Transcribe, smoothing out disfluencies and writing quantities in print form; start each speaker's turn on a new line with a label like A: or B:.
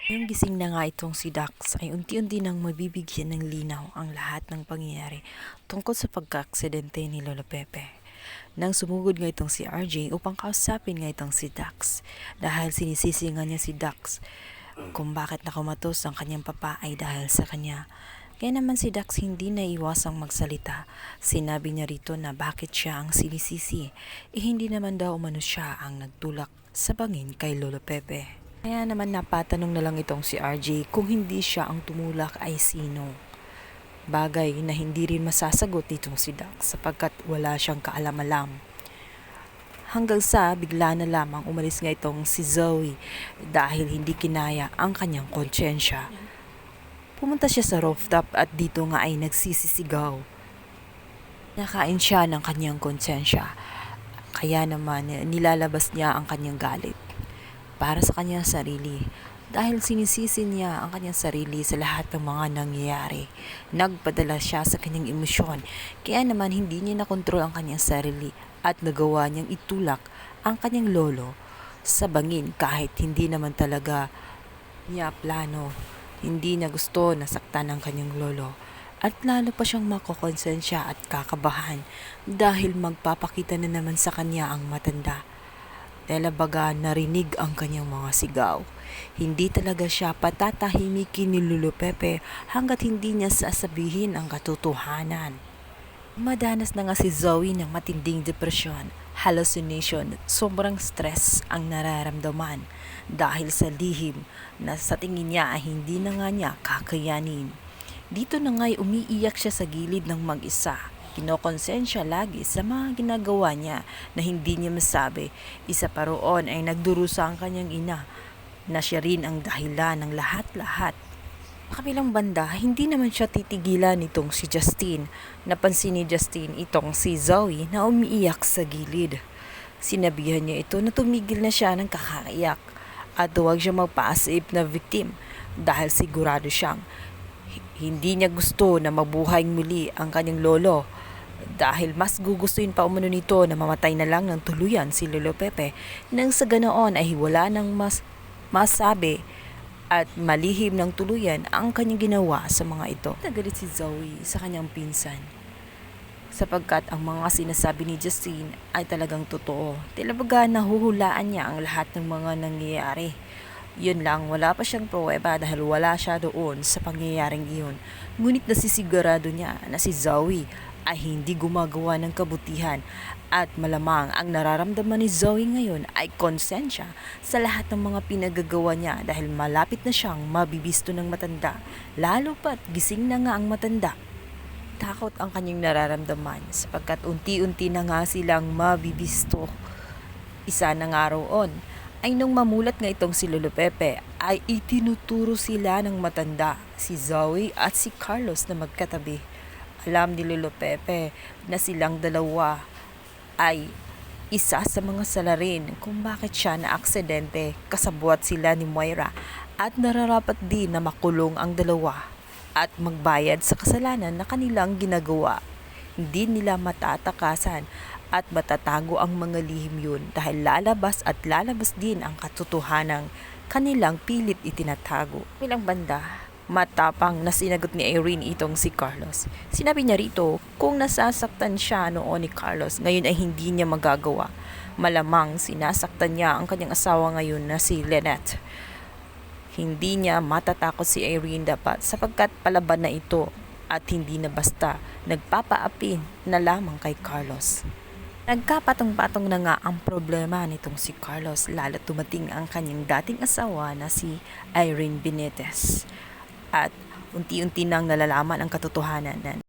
A: Yung gising na nga itong si Dax ay unti-unti nang mabibigyan ng linaw ang lahat ng pangyayari tungkol sa pagka-aksidente ni Lolo Pepe. Nang sumugod nga itong si RJ upang kausapin nga itong si Dax dahil sinisisi nga niya si Dax kung bakit nakumatos ang kanyang papa ay dahil sa kanya. Kaya naman si Dax hindi na iwasang magsalita. Sinabi niya rito na bakit siya ang sinisisi, hindi naman daw umano siya ang nagtulak sa bangin kay Lolo Pepe. Kaya naman napatanong na lang itong si RJ kung hindi siya ang tumulak ay sino. Bagay na hindi rin masasagot nitong si Dax sapagkat wala siyang kaalam-alam. Hanggang sa bigla na lamang umalis nga itong si Zoe dahil hindi kinaya ang kanyang konsyensya. Pumunta siya sa rooftop at dito nga ay nagsisisigaw. Nakain siya ng kanyang konsyensya. Kaya naman nilalabas niya ang kanyang galit para sa kanyang sarili dahil sinisisi niya ang kanyang sarili sa lahat ng mga nangyayari. Nagpadala siya sa kanyang emosyon kaya naman hindi niya nakontrol ang kanyang sarili at nagawa niyang itulak ang kanyang lolo sa bangin kahit hindi naman talaga niya plano. Hindi niya gusto nasaktan ang kanyang lolo at lalo pa siyang makokonsensya at kakabahan dahil magpapakita na naman sa kanya ang matanda. Baga narinig ang kanyang mga sigaw. Hindi talaga siya patatahimikin ni Lolo Pepe hanggat hindi niya sasabihin ang katotohanan. Madanas na nga si Zoe ng matinding depresyon, hallucination, sobrang stress ang nararamdaman dahil sa lihim na sa tingin niya ay hindi na nga niya kakayanin. Dito na nga'y umiiyak siya sa gilid ng mag-isa. Kinokonsensya lagi sa mga ginagawa niya na hindi niya masabi. Isa pa roon ay nagdurusa ang kanyang ina na siya rin ang dahilan ng lahat-lahat. Kabilang banda, hindi naman siya titigilan nitong si Justine. Napansin ni Justine itong si Zoe na umiiyak sa gilid. Sinabihan niya ito na tumigil na siya ng kakaiyak at huwag siya magpa-asip na victim dahil sigurado siyang hindi niya gusto na mabuhay muli ang kanyang lolo dahil mas gugustuhin pa umano nito na mamatay na lang ng tuluyan si Lolo Pepe nang sa ganoon ay wala nang masabi at malihim ng tuluyan ang kanyang ginawa sa mga ito. Nagalit si Zoe sa kanyang pinsan sapagkat ang mga sinasabi ni Justine ay talagang totoo. Baga nahuhulaan niya ang lahat ng mga nangyayari. Yun lang, wala pa siyang pruweba dahil wala siya doon sa pangyayaring iyon. Ngunit nasisigurado niya na si Zoe ay hindi gumagawa ng kabutihan at malamang ang nararamdaman ni Zoe ngayon ay konsensya sa lahat ng mga pinagagawa niya dahil malapit na siyang mabibisto ng matanda. Lalo pat gising na nga ang matanda. Takot ang kanyang nararamdaman sapagkat unti-unti na nga silang mabibisto. Isa na nga roon ay nung mamulat nga itong si Lolo Pepe ay itinuturo sila ng matanda, si Zoe at si Carlos na magkatabi. Alam ni Lolo Pepe na silang dalawa ay isa sa mga salarin kung bakit siya na-aksidente, kasabwat sila ni Moira at nararapat din na makulong ang dalawa at magbayad sa kasalanan na kanilang ginagawa. Hindi nila matatakasan at matatago ang mga lihim yun dahil lalabas at lalabas din ang katotohanang kanilang pilit itinatago. Bilang banda, matapang na sinagot ni Irene itong si Carlos. Sinabi niya rito kung nasasaktan siya noon ni Carlos, ngayon ay hindi niya magagawa. Malamang sinasaktan niya ang kanyang asawa ngayon na si Lynette. Hindi niya matatakot si Irene dapat sapagkat palaban na ito at hindi na basta nagpapaapi na lamang kay Carlos. Nagkapatong-patong na nga ang problema nitong si Carlos lalo tumating ang kanyang dating asawa na si Irene Benitez. At unti-unti nang nalalaman ang katotohanan na